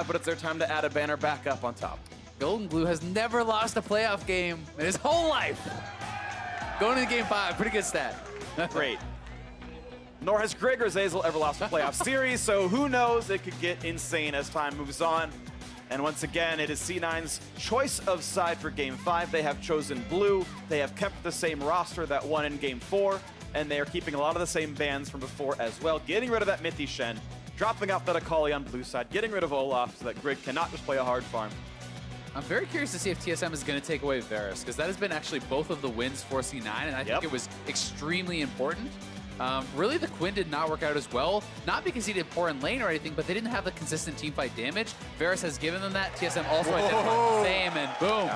but it's their time to add a banner back up on top. Golden Glue has never lost a playoff game in his whole life. Going into game 5, pretty good stat. Great. Nor has Greg or Zazel ever lost a playoff series, so who knows? It could get insane as time moves on. And once again, it is C9's choice of side for game 5. They have chosen blue. They have kept the same roster that won in game 4, and they are keeping a lot of the same bans from before as well, getting rid of that Mythi Shen, dropping off that Akali on blue side, getting rid of Olaf so that Grig cannot just play a hard farm. I'm very curious to see if TSM is going to take away Varus, because that has been actually both of the wins for C9, and I think it was extremely important. Really, the Quinn did not work out as well, not because he did poor in lane or anything, but they didn't have the consistent teamfight damage. Varus has given them that. TSM also identified the same, and boom.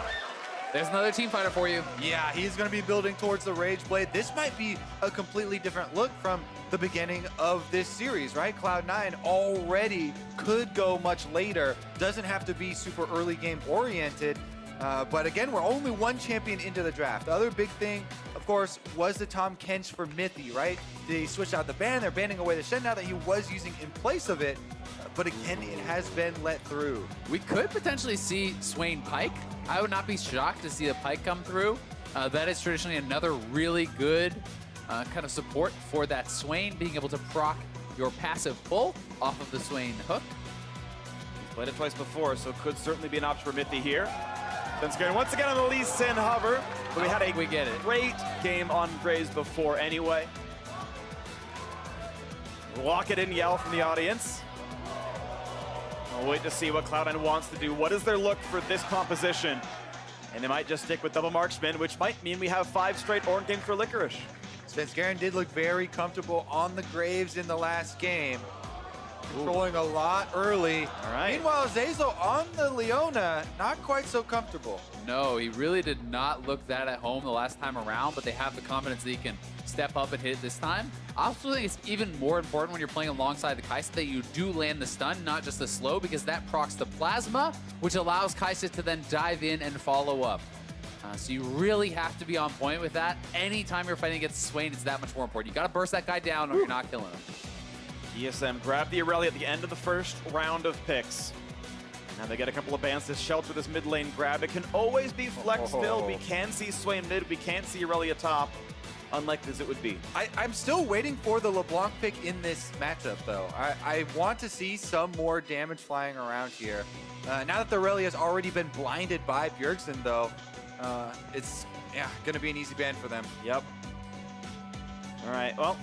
There's another team fighter for you. Yeah, he's going to be building towards the Rage Blade. This might be a completely different look from the beginning of this series, right? Cloud9 already could go much later. Doesn't have to be super early game oriented. But again, we're only one champion into the draft. The other big thing, of course, was the Tahm Kench for Mythi, right? They switched out the ban. They're banning away the Shen now that he was using in place of it. But again, it has been let through. We could potentially see Swain Pyke. I would not be shocked to see the Pyke come through. That is traditionally another really good kind of support for that Swain, being able to proc your passive pull off of the Swain hook. He's played it twice before, so could certainly be an option for Mythi here. Then scaring once again on the Lee Sin hover. But we had a great game on Graves before anyway. Lock it in yell from the audience. We'll wait to see what Cloud9 wants to do. What is their look for this composition? And they might just stick with double marksman, which might mean we have 5 straight Ornn games for Licorice. Svenskeren did look very comfortable on the Graves in the last game. Controlling a lot early. All right. Meanwhile, Zazel on the Leona, not quite so comfortable. No, he really did not look that at home the last time around, but they have the confidence that he can step up and hit it this time. I also think it's even more important when you're playing alongside the Kai'Sa that you do land the stun, not just the slow, because that procs the plasma, which allows Kai'Sa to then dive in and follow up. So you really have to be on point with that. Anytime you're fighting against Swain, it's that much more important. You got to burst that guy down or you're not killing him. TSM grabbed the Aurelia at the end of the first round of picks. Now they get a couple of bans to shelter this mid lane grab. It can always be flex still. We can see Swain mid, we can't see Aurelia top, unlikely as it would be. I'm still waiting for the LeBlanc pick in this matchup, though. I want to see some more damage flying around here. Now that the Aurelia has already been blinded by Bjergsen, though, it's going to be an easy ban for them. Yep. All right, well,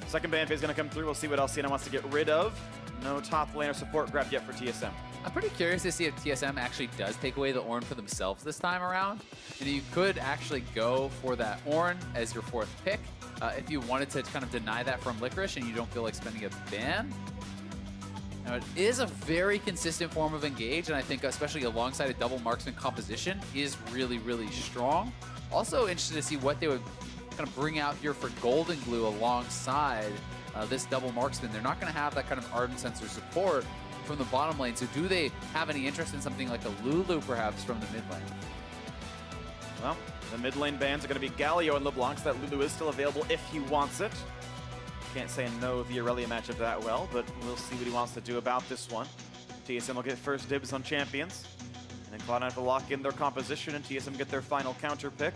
second ban phase is going to come through. We'll see what else C9 wants to get rid of. No top laner support grab yet for TSM. I'm pretty curious to see if TSM actually does take away the Ornn for themselves this time around. And you could actually go for that Ornn as your 4th pick if you wanted to kind of deny that from Licorice and you don't feel like spending a ban. Now, it is a very consistent form of engage, and I think especially alongside a double marksman composition is really, really strong. Also interested to see what they would kind of bring out here for Golden Glue alongside this double marksman. They're not going to have that kind of Ardent Sensor support from the bottom lane, so do they have any interest in something like a Lulu perhaps from the mid lane? Well, the mid lane bans are going to be Galio and LeBlanc, so that Lulu is still available if he wants it. Can't say no the Aurelia matchup that well, but we'll see what he wants to do about this one. TSM will get first dibs on champions, and then Cloud9 will lock in their composition, and TSM get their final counter pick.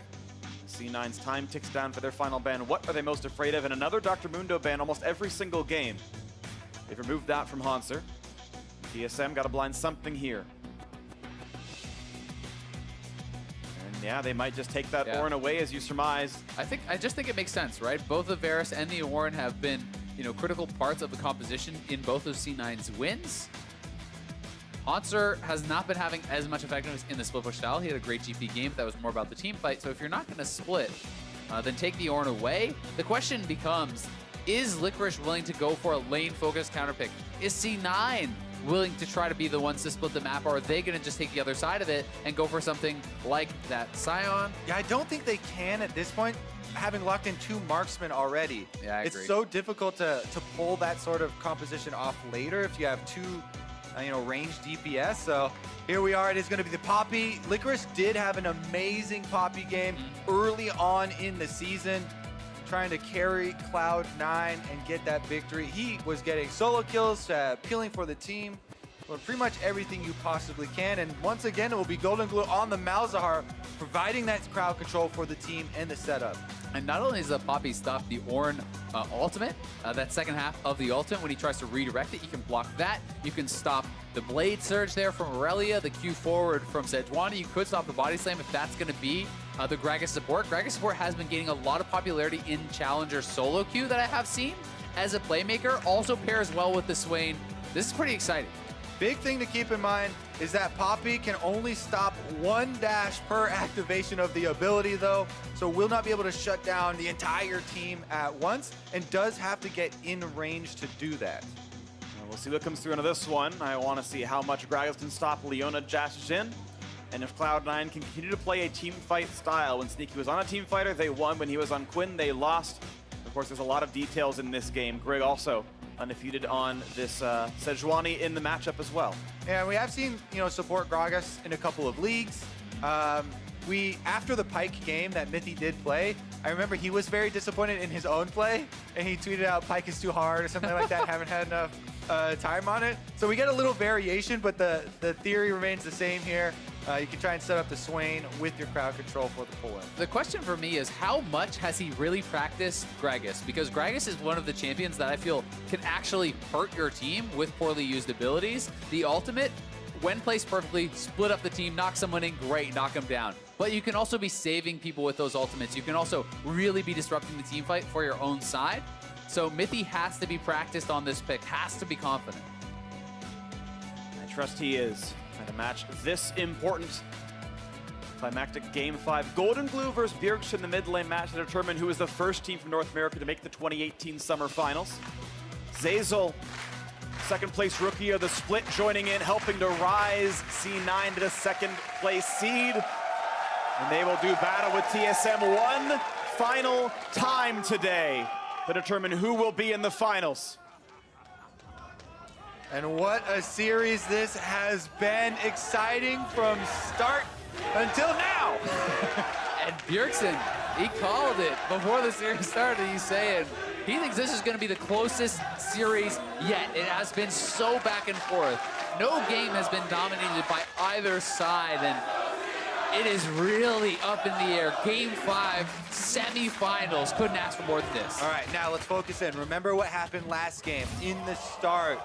C9's time ticks down for their final ban. What are they most afraid of? And another Dr. Mundo ban almost every single game. They've removed that from Hanser. TSM got to blind something here. And yeah, they might just take that Ornn away, as you surmised. I just think it makes sense, right? Both the Varus and the Ornn have been, critical parts of the composition in both of C9's wins. Hanser has not been having as much effectiveness in the split push style. He had a great GP game, but that was more about the team fight. So if you're not going to split, then take the Ornn away. The question becomes, is Licorice willing to go for a lane-focused counter pick? Is C9 willing to try to be the ones to split the map, or are they going to just take the other side of it and go for something like that Scion? Yeah, I don't think they can at this point, having locked in 2 marksmen already. Yeah, I agree. It's so difficult to pull that sort of composition off later if you have 2 ranged DPS. So here we are. It is going to be the Poppy. Licorice did have an amazing Poppy game early on in the season, trying to carry Cloud9 and get that victory. He was getting solo kills, peeling for the team. but pretty much everything you possibly can. And once again, it will be Golden Glue on the Malzahar, providing that crowd control for the team and the setup. And not only does the Poppy stop the Ornn ultimate, that second half of the ultimate, when he tries to redirect it, you can block that. You can stop the Blade Surge there from Aurelia, the Q forward from Sejuani. You could stop the Body Slam if that's going to be the Gragas support. Gragas support has been gaining a lot of popularity in Challenger solo queue that I have seen as a playmaker. Also pairs well with the Swain. This is pretty exciting. Big thing to keep in mind is that Poppy can only stop one dash per activation of the ability though, so will not be able to shut down the entire team at once and does have to get in range to do that. And we'll see what comes through into this one. I want to see how much Gragas can stop Leona Jashin, and if Cloud9 can continue to play a team fight style. When Sneaky was on a team fighter, they won. When he was on Quinn, they lost. Of course, there's a lot of details in this game. Grig also undefeated on this Sejuani in the matchup as well. Yeah, we have seen, support Gragas in a couple of leagues. After the Pyke game that Mithy did play, I remember he was very disappointed in his own play, and he tweeted out Pyke is too hard or something like that, haven't had enough time on it. So we get a little variation, but the theory remains the same here. You can try and set up the Swain with your crowd control for the pull-in. The question for me is, how much has he really practiced Gragas? Because Gragas is one of the champions that I feel can actually hurt your team with poorly used abilities. The ultimate, when placed perfectly, split up the team, knock someone in, great, knock them down. But you can also be saving people with those ultimates. You can also really be disrupting the team fight for your own side. So Mithy has to be practiced on this pick, has to be confident. I trust he is. Trying to match this important climactic Game 5. Golden Glue versus Bjergsen in the mid lane match to determine who is the first team from North America to make the 2018 Summer Finals. Zeyzal, second place rookie of the split, joining in, helping to rise C9 to the second place seed. And they will do battle with TSM one final time today to determine who will be in the finals. And what a series this has been. Exciting from start until now. And Bjergsen, he called it before the series started. He's saying he thinks this is going to be the closest series yet. It has been so back and forth. No game has been dominated by either side, and it is really up in the air. Game 5, semifinals. Couldn't ask for more than this. All right, now let's focus in. Remember what happened last game in the start.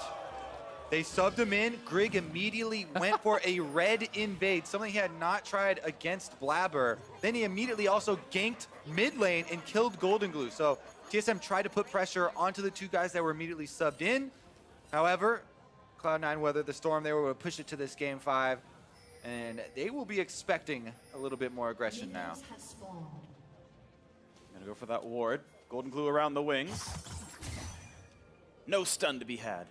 They subbed him in. Grig immediately went for a red invade, something he had not tried against Blabber. Then he immediately also ganked mid lane and killed Golden Glue. So TSM tried to put pressure onto the two guys that were immediately subbed in. However, Cloud9 weathered the storm. They were able to push it to this Game 5. And they will be expecting a little bit more aggression now. Gonna go for that ward. Golden Glue around the wings. No stun to be had.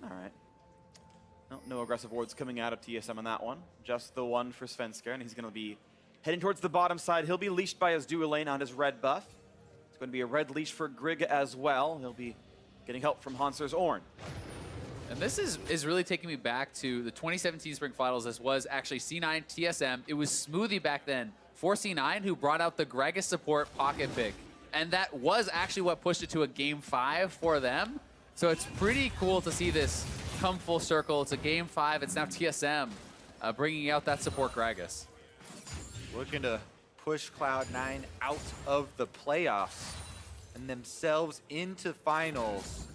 All right. No aggressive wards coming out of TSM on that one. Just the one for Svenskar, and he's going to be heading towards the bottom side. He'll be leashed by his dual lane on his red buff. It's going to be a red leash for Grig as well. He'll be getting help from Hanser's Ornn. And this is really taking me back to the 2017 Spring Finals. This was actually C9 TSM. It was Smoothie back then for C9 who brought out the Gragas support pocket pick. And that was actually what pushed it to a Game 5 for them. So it's pretty cool to see this come full circle. It's a Game 5. It's now TSM bringing out that support Gragas. Looking to push Cloud9 out of the playoffs and themselves into finals.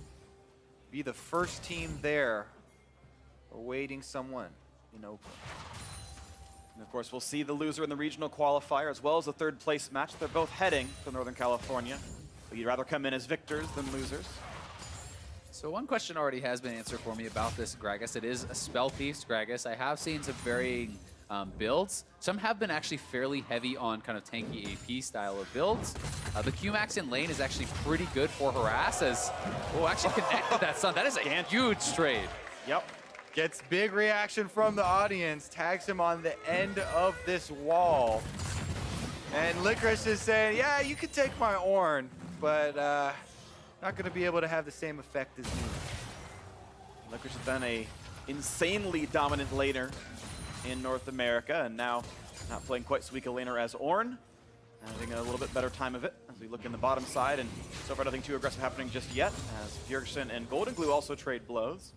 Be the first team there, awaiting someone in Oakland. And of course, we'll see the loser in the regional qualifier as well as the third place match. They're both heading to Northern California, but you'd rather come in as victors than losers. So one question already has been answered for me about this Gragas. It is a spell piece Gragas. I have seen some varying builds. Some have been actually fairly heavy on kind of tanky AP style of builds. The Qmax in lane is actually pretty good for harass as, oh, actually connected that stun. That is a huge trade. Yep. Gets big reaction from the audience, tags him on the end of this wall. And Licorice is saying, yeah, you can take my Ornn, but not going to be able to have the same effect as me. Licorice has been a insanely dominant laner in North America, and now not playing quite so weak a laner as Ornn. Having a little bit better time of it as we look in the bottom side, and so far nothing too aggressive happening just yet, as Bjergsen and Golden Glue also trade blows.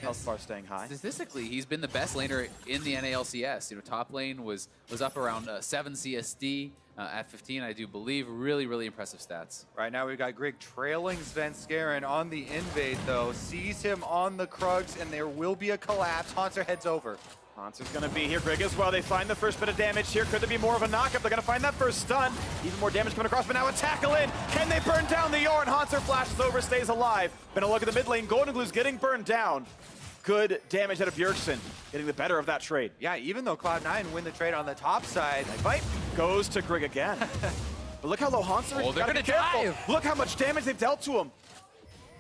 Health bar staying high. Statistically, he's been the best laner in the NALCS. You know, top lane was up around 7 CSD at 15, I do believe. Really, really impressive stats. Right now we've got Grig trailing Svenskeren on the invade though. Sees him on the Krugs and there will be a collapse. Haunter heads over. Haunter's gonna be here. Grig as well. They find the first bit of damage here. Could there be more of a knockup? They're gonna find that first stun. Even more damage coming across, but now a tackle in. Can they burn down the Ornn? Haunter flashes over, stays alive. Been a look at the mid lane. Golden Glue's getting burned down. Good damage out of Bjergsen, getting the better of that trade. Yeah, even though Cloud9 win the trade on the top side. Fight goes to Grig again. But look how low Haunter is. Oh, they're gonna dive. Look how much damage they've dealt to him.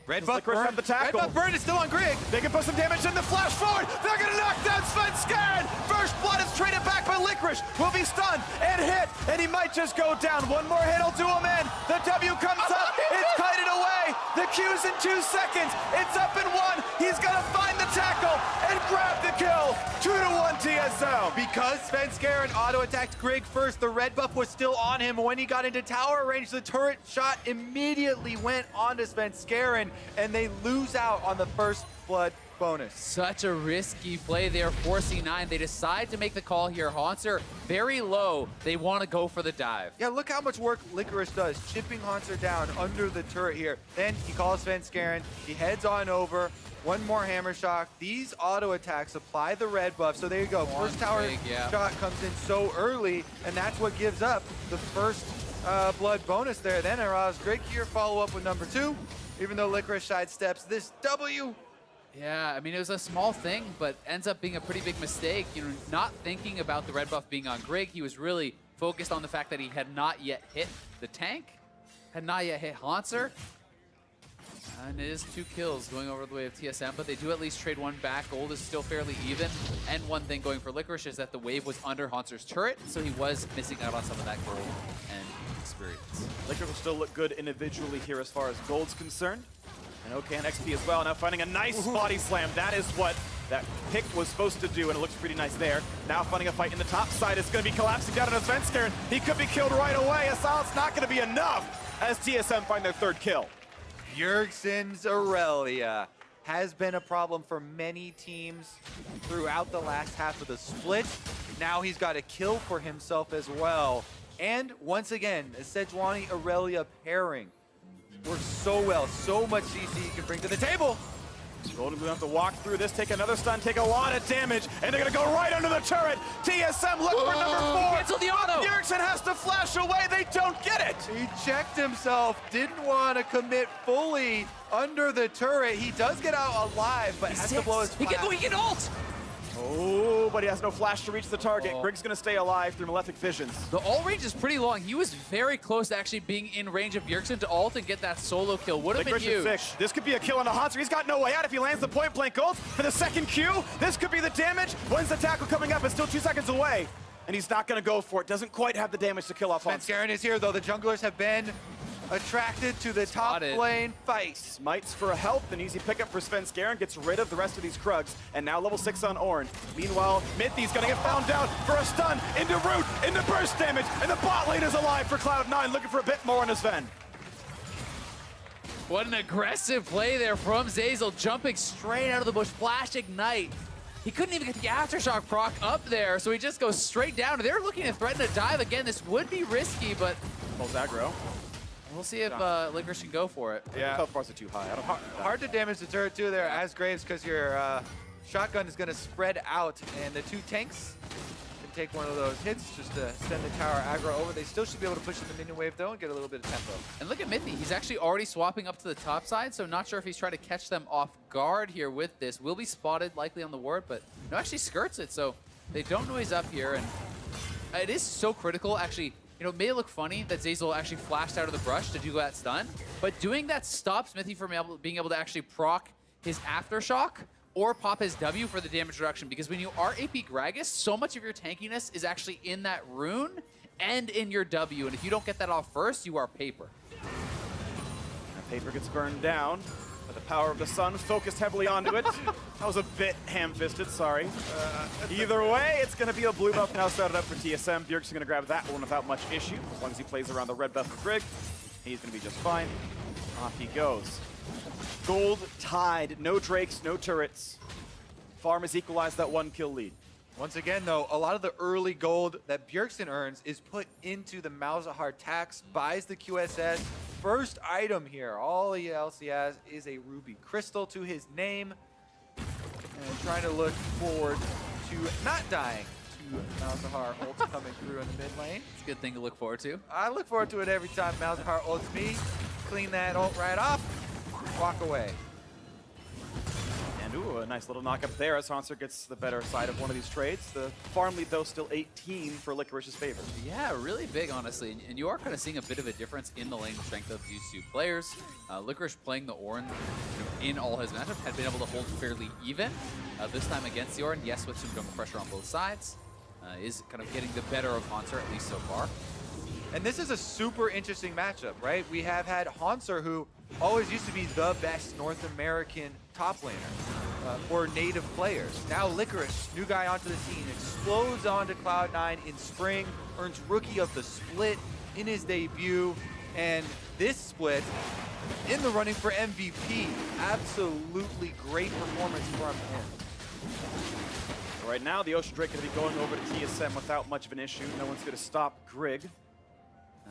Red Does buff Licorice burn. have the tackle? Red buff burn is still on Grig. They can put some damage in the flash forward. They're gonna knock down Svenskeren. First blood is traded back by Licorice. Will be stunned and hit, and he might just go down. One more hit will do him in. The W comes up. It's kited away. The Q's in 2 seconds. It's up in 1. He's gonna find the tackle and grab the kill. 2-1 TSM. Because Svenskeren auto-attacked Grig first, the red buff was still on him. When he got into tower range, the turret shot immediately went onto Svenskeren, and they lose out on the first blood bonus. Such a risky play there for C9. They decide to make the call here. Haunter very low. They want to go for the dive. Yeah, look how much work Licorice does, chipping Haunter down under the turret here. Then he calls Svenskeren, he heads on over, one more hammer shock. These auto attacks apply the red buff, so there you go. First tower shot comes in so early, and that's what gives up the first blood bonus there. Then allows Grig here follow up with number 2, even though Licorice sidesteps this W. Yeah, I mean, it was a small thing, but ends up being a pretty big mistake. You know, not thinking about the red buff being on Grig, he was really focused on the fact that he had not yet hit the tank, had not yet hit Haunter. And it is 2 kills going over the way of TSM, but they do at least trade one back. Gold is still fairly even. And one thing going for Licorice is that the wave was under Haunter's turret, so he was missing out on some of that gold and experience. Licorice will still look good individually here as far as gold's concerned. And OK and XP as well. Now finding a nice body slam. That is what that pick was supposed to do, and it looks pretty nice there. Now finding a fight in the top side. It's going to be collapsing down on Svenskeren. He could be killed right away. A silence not going to be enough as TSM find their 3rd kill. Bjergsen's Aurelia has been a problem for many teams throughout the last half of the split. Now he's got a kill for himself as well. And once again, a Sejuani Aurelia pairing works so well. So much CC he can bring to the table. Golden Glue have to walk through this, take another stun, take a lot of damage, and they're gonna go right under the turret. TSM look for number 4. Cancel the auto. Bjergsen has to flash away. They don't get it. He checked himself, didn't want to commit fully under the turret. He does get out alive, but has to blow his flash. He can ult! Oh, but he has no flash to reach the target. Grig's gonna stay alive through Malefic Visions. The ult range is pretty long. He was very close to actually being in range of Bjergsen to ult and get that solo kill. Would have been huge. This could be a kill on the Haunter. He's got no way out if he lands the point blank ult for the 2nd Q. This could be the damage. When's the tackle coming up? It's still 2 seconds away. And he's not gonna go for it. Doesn't quite have the damage to kill off Haunter. Svenskeren is here though. The junglers have been attracted to the top lane fight. Smites for a health, an easy pickup for Svenskeren, gets rid of the rest of these Krugs, and now level 6 on Ornn. Meanwhile, Mithy's gonna get found out for a stun into root, into burst damage, and the bot lane is alive for Cloud9, looking for a bit more on his Sven. What an aggressive play there from Zeyzal, jumping straight out of the bush, flash ignite. He couldn't even get the aftershock proc up there, so he just goes straight down. They're looking to threaten a dive again. This would be risky, but Pulls aggro. we'll see if Licorice can go for it. Yeah. Health bars are too high. I don't Hard to damage the turret too there as Graves because your shotgun is going to spread out, and the 2 tanks can take one of those hits just to send the tower aggro over. They still should be able to push in the minion wave though and get a little bit of tempo. And look at Mithy. He's actually already swapping up to the top side, so not sure if he's trying to catch them off guard here with this. Will be spotted likely on the ward, but no, actually skirts it, so they don't know he's up here. And it is so critical, actually. You know, it may look funny that Zeyzal actually flashed out of the brush to do that stun, but doing that stops Mithy from being able to actually proc his aftershock or pop his W for the damage reduction, because when you are AP Gragas, so much of your tankiness is actually in that rune and in your W, and if you don't get that off first, you are paper. That paper gets burned down, but the power of the sun focused heavily onto it. That was a bit ham-fisted, sorry. Either way, it's going to be a blue buff now started up for TSM. Bjergsen's going to grab that one without much issue. As long as he plays around the red buff of Grig, he's going to be just fine. Off he goes. Gold tied, no Drakes, no turrets. Farm has equalized that 1-kill lead. Once again, though, a lot of the early gold that Bjergsen earns is put into the Malzahar tax, buys the QSS. First item here, all he else he has is a ruby crystal to his name. And trying to look forward to not dying to Malzahar ult coming through in the mid lane. It's a good thing to look forward to. I look forward to it every time Malzahar ults me. Clean that ult right off, walk away. And ooh, a nice little knock up there as Hanser gets the better side of one of these trades. The farm lead, though, still 18 for Licorice's favor. Yeah, really big, honestly. And you are kind of seeing a bit of a difference in the lane strength of these two players. Licorice playing the Ornn in all his matchups had been able to hold fairly even. This time against the Ornn, yes, with some jungle pressure on both sides, is kind of getting the better of Hanser, at least so far. And this is a super interesting matchup, right? We have had Hanser, who always used to be the best North American top laner for native players. Now Licorice, new guy onto the scene, explodes onto Cloud9 in spring, earns Rookie of the Split in his debut, and this split in the running for MVP. Absolutely great performance from him. Right now, the Ocean Drake going to be going over to TSM without much of an issue. No one's going to stop Grig,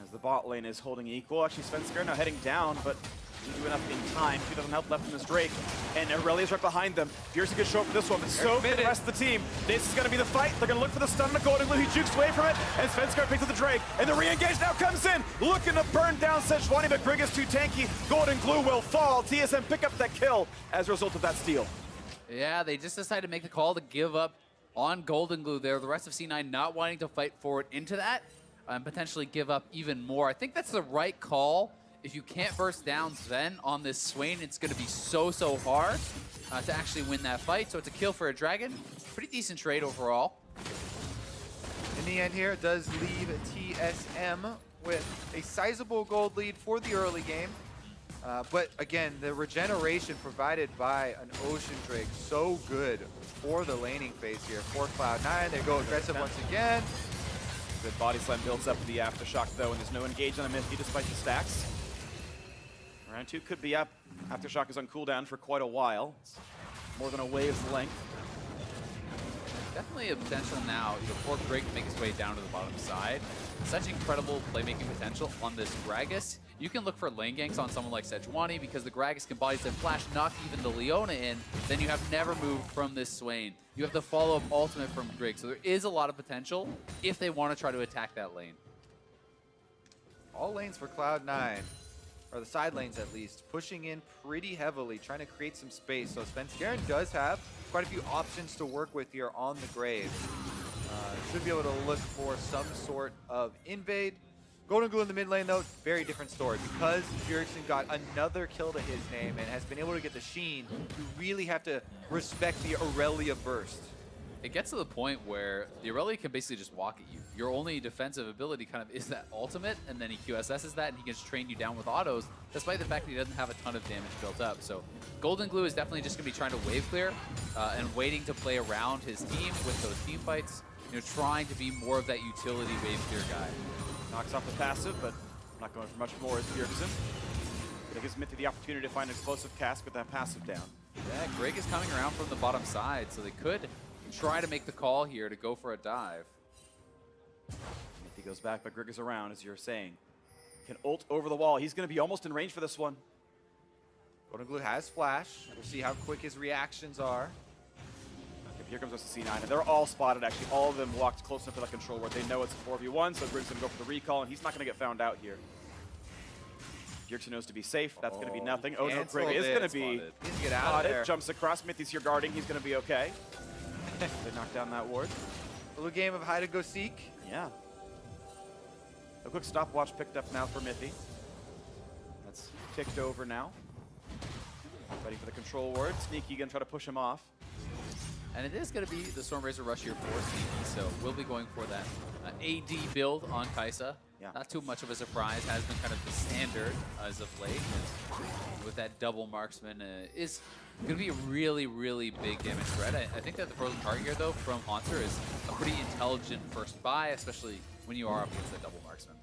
as the bot lane is holding equal. Actually, Svenskar now heading down, but didn't do enough in time. 2,000 health left in this Drake, and Aurelia's right behind them. Here's a good show for this one, but so for the rest of the team. This is going to be the fight. They're going to look for the stun on the Golden Glue. He jukes away from it, and Svenskar picks up the Drake, and the re-engage now comes in, looking to burn down Sejuani, but Grig is too tanky. Golden Glue will fall. TSM pick up that kill as a result of that steal. Yeah, they just decided to make the call to give up on Golden Glue there. The rest of C9 not wanting to fight forward into that and potentially give up even more. I think that's the right call. If you can't burst down Sven on this Swain, it's going to be so hard to actually win that fight. So it's a kill for a Dragon. Pretty decent trade overall. In the end here, it does leave TSM with a sizable gold lead for the early game. But again, the regeneration provided by an Ocean Drake, so good for the laning phase here for Cloud9. They go aggressive once again. Good body slam builds up for the Aftershock, though, and there's no engage on a Mithy despite the stacks. Round 2 could be up. Aftershock is on cooldown for quite a while. It's more than a wave's length. Definitely a potential now, for Grig to make his way down to the bottom side. Such incredible playmaking potential on this Gragas. You can look for lane ganks on someone like Sejuani because the Gragas can body slam flash, knock even the Leona in. Then you have never moved from this Swain. You have the follow-up ultimate from Grig. So there is a lot of potential if they want to try to attack that lane. All lanes for Cloud9, or the side lanes at least, pushing in pretty heavily, trying to create some space. So Svenskar does have quite a few options to work with here on the Grave. Should be able to look for some sort of invade. Golden Glue in the mid lane, though, very different story. Because Bjergsen got another kill to his name and has been able to get the Sheen, you really have to respect the Aurelia burst. It gets to the point where the Aurelia can basically just walk at you. Your only defensive ability kind of is that ultimate, and then he QSS's that, and he can just train you down with autos, despite the fact that he doesn't have a ton of damage built up. So Golden Glue is definitely just going to be trying to wave clear and waiting to play around his team with those team fights, trying to be more of that utility wave clear guy. Knocks off the passive, but not going for much more as Bjergsen. But it gives Mithy the opportunity to find an explosive cast with that passive down. Yeah, Grig is coming around from the bottom side, so they could try to make the call here to go for a dive. Mithy goes back, but Grig is around, as you're saying. Can ult over the wall. He's going to be almost in range for this one. Golden Glue has flash. We'll see how quick his reactions are. Okay, here comes us to C9, and they're all spotted, actually. All of them walked close enough to that control where they know it's a 4v1, so Grig's going to go for the recall, and he's not going to get found out here. Bjergsen knows to be safe. That's going to be nothing. Oh no, Grig is going to be get out of there. Jumps across. Mithy's here guarding. He's going to be okay. They knock down that ward. A little game of hide and go seek. Yeah. A quick stopwatch picked up now for Mithy. That's ticked over now. Ready for the control ward. Sneaky going to try to push him off. And it is going to be the Stormrazor rush here for Sneaky, so we'll be going for that AD build on Kai'Sa. Yeah. Not too much of a surprise, has been kind of the standard as of late. And with that double marksman is going to be a really big damage threat. I think that the frozen target here, though, from Hanser is a pretty intelligent first buy, especially when you are up against that double marksman.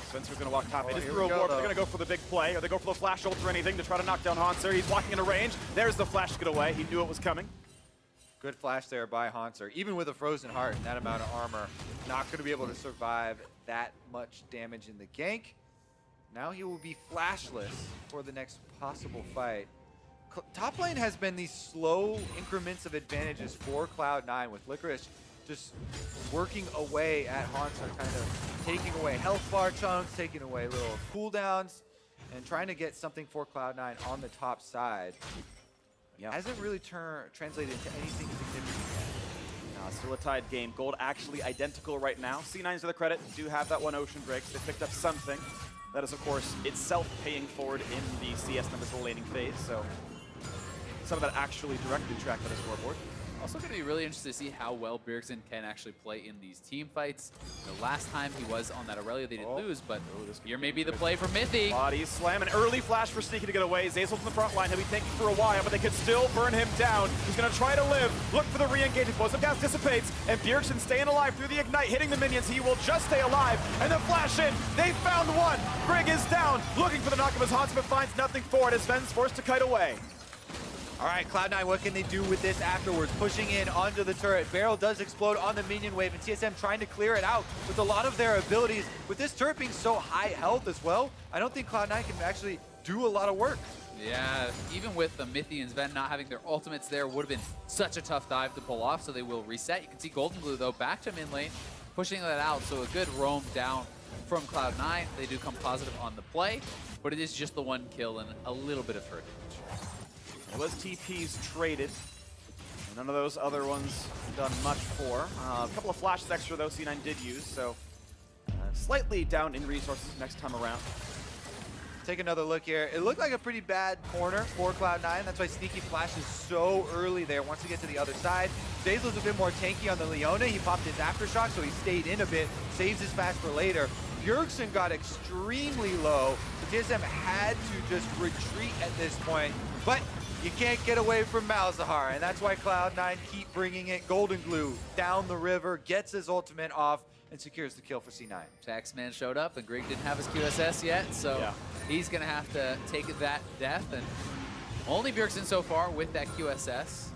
Spencer's gonna walk top. They just here threw we a go, warp. though. They're gonna go for the big play, or they go for the flash ult or anything to try to knock down Hanser. He's walking into range. There's the flash to get away. He knew it was coming. Good flash there by Hanser. Even with a frozen heart and that amount of armor, not going to be able to survive that much damage in the gank. Now he will be flashless for the next possible fight. Top lane has been these slow increments of advantages for Cloud9, with Licorice just working away at Hanser, kind of taking away health bar chunks, taking away little cooldowns, and trying to get something for Cloud9 on the top side. Yeah. Hasn't really translated into anything significant yet. Still a tied game. Gold actually identical right now. C9s to the credit do have that one ocean break. So they picked up something. That is, of course, itself paying forward in the CS numbers laning phase. So some of that actually directly tracked on the scoreboard. Also going to be really interested to see how well Bjergsen can actually play in these team fights. The last time he was on that Aurelia, they didn't lose, but here may be the play for Mithy. Body slam, an early flash for Sneaky to get away. Zazel's in the front line. He'll be tanking for a while, but they could still burn him down. He's going to try to live. Look for the re-engage. Explosive gas dissipates, and Bjergsen staying alive through the ignite, hitting the minions. He will just stay alive, and then flash in. They found one. Brig is down, looking for the knock of his Hans, but finds nothing for it as Sven's forced to kite away. All right, Cloud9, what can they do with this afterwards? Pushing in onto the turret. Barrel does explode on the minion wave, and TSM trying to clear it out with a lot of their abilities. With this turret being so high health as well, I don't think Cloud9 can actually do a lot of work. Yeah, even with the Mithy and Sven not having their ultimates there, would have been such a tough dive to pull off, so they will reset. You can see Golden Blue, though, back to mid lane, pushing that out, so a good roam down from Cloud9. They do come positive on the play, but it is just the one kill and a little bit of hurt damage. It was TPs traded. None of those other ones done much for. A couple of flashes extra, though, C9 did use, so slightly down in resources next time around. Take another look here. It looked like a pretty bad corner for Cloud9. That's why Sneaky flashes so early there. Wants to get to the other side. Zazel's a bit more tanky on the Leona. He popped his aftershock, so he stayed in a bit. Saves his fast for later. Bjergsen got extremely low. The TSM had to just retreat at this point. But you can't get away from Malzahar, and that's why Cloud9 keep bringing it. Golden Glue down the river, gets his ultimate off, and secures the kill for C9. Taxman showed up, and Greg didn't have his QSS yet, so he's going to have to take that death. And only Bjergsen so far with that QSS.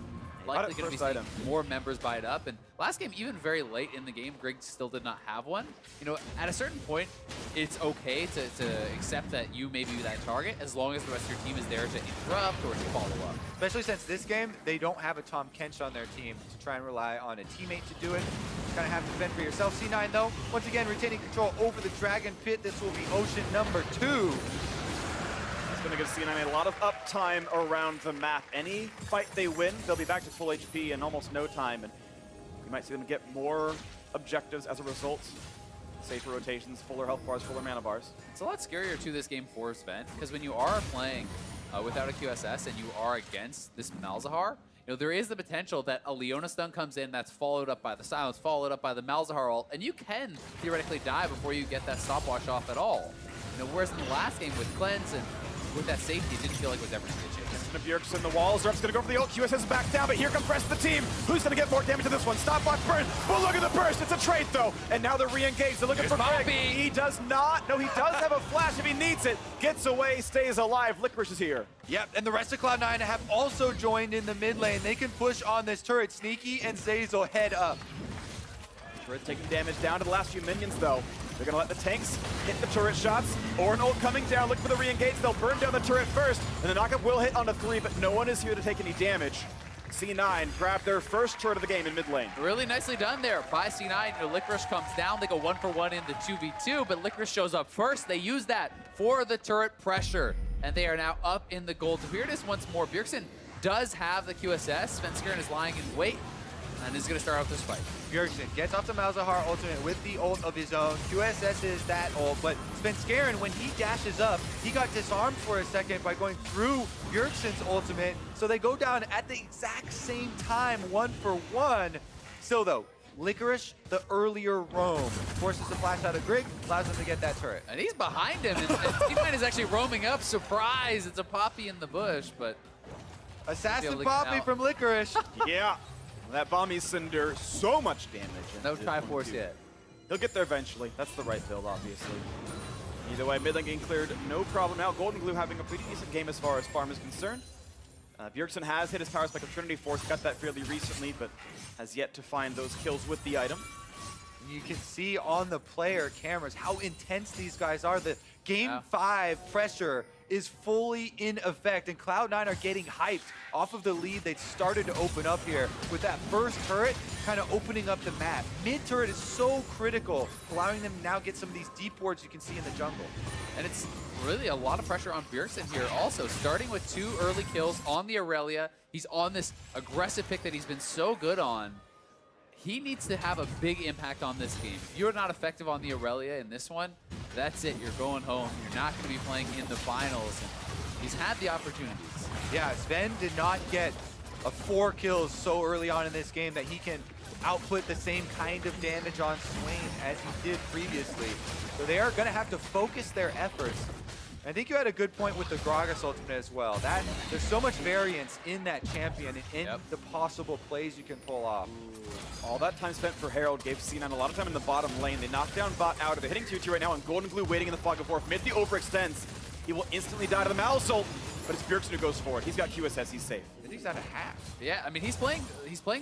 Likely going to be seeing more members buy it up. And last game, even very late in the game, Greg still did not have one. You know, at a certain point, it's okay to accept that you may be that target as long as the rest of your team is there to interrupt or to follow up. Especially since this game, they don't have a Tom Kench on their team to try and rely on a teammate to do it. You kind of have to fend for yourself. C9, though, once again, retaining control over the Dragon Pit. This will be Ocean number 2. Going to give C9 a lot of uptime around the map. Any fight they win, they'll be back to full HP in almost no time, and you might see them get more objectives as a result. Safer rotations, fuller health bars, fuller mana bars. It's a lot scarier to this game for Sven, because when you are playing without a QSS and you are against this Malzahar, you know, there is the potential that a Leona stun comes in that's followed up by the silence, followed up by the Malzahar ult, and you can theoretically die before you get that stopwatch off at all. You know, whereas in the last game with Cleanse and with that safety, it didn't feel like it was ever going to be a chance. Bjergsen, the walls. Zerf's going to go for the ult. QSS is back down, but here comes the rest of the team. Who's going to get more damage to this one? Stopwatch burn. But look at the burst. It's a trait, though. And now they're re-engaged. They're looking for Greg. He does not. No, he does have a flash if he needs it. Gets away, stays alive. Licorice is here. Yep, and the rest of Cloud9 have also joined in the mid lane. They can push on this turret. Sneaky and Zazel head up. Turret taking damage down to the last few minions, though. They're going to let the tanks hit the turret shots, or an ult coming down, looking for the re-engage. They'll burn down the turret first, and the knockup will hit onto 3, but no one is here to take any damage. C9 grab their first turret of the game in mid lane. Really nicely done there by C9. You know, Licorice comes down. They go 1-for-1 in the 2v2, but Licorice shows up first. They use that for the turret pressure, and they are now up in the gold. Here it is once more. Bjergsen does have the QSS. Svenskeren is lying in wait, and is going to start out this fight. Bjergsen gets off the Malzahar ultimate with the ult of his own. QSS is that ult, but Svenskeren, when he dashes up, he got disarmed for a second by going through Bjergsen's ultimate. So they go down at the exact same time, 1-for-1. Still though, Licorice, the earlier roam, forces the flash out of Greg, allows him to get that turret. And he's behind him, and C9 is actually roaming up. Surprise, it's a Poppy in the bush, but... Assassin Poppy from Licorice. Yeah. That Bomby Cinder, so much damage. No Triforce yet. He'll get there eventually. That's the right build, obviously. Either way, mid lane getting cleared, no problem now. Golden Glue having a pretty decent game as far as farm is concerned. Bjergsen has hit his power spike of Trinity Force, got that fairly recently, but has yet to find those kills with the item. You can see on the player cameras how intense these guys are. The Game 5 pressure is fully in effect, and Cloud9 are getting hyped off of the lead they started to open up here with that first turret kind of opening up the map. Mid turret is so critical, allowing them to now get some of these deep wards you can see in the jungle. And it's really a lot of pressure on Bjergsen here also, starting with 2 early kills on the Aurelia. He's on this aggressive pick that he's been so good on. He needs to have a big impact on this game. If you're not effective on the Aurelia in this one, that's it. You're going home. You're not going to be playing in the finals. And he's had the opportunities. Yeah, Sven did not get a 4 kills so early on in this game that he can output the same kind of damage on Swain as he did previously. So they are going to have to focus their efforts. I think you had a good point with the Gragas ultimate as well. There's so much variance in that champion and in the possible plays you can pull off. All that time spent for Herald gave C9 a lot of time in the bottom lane. They knocked down bot out of it. Hitting 2-2 right now, and Golden Glue waiting in the fog of war. Mid the overextends. He will instantly die to the Mal's ult, but it's Bjergsen who goes forward. He's got QSS, he's safe. I think he's at a half. Yeah, I mean, he's playing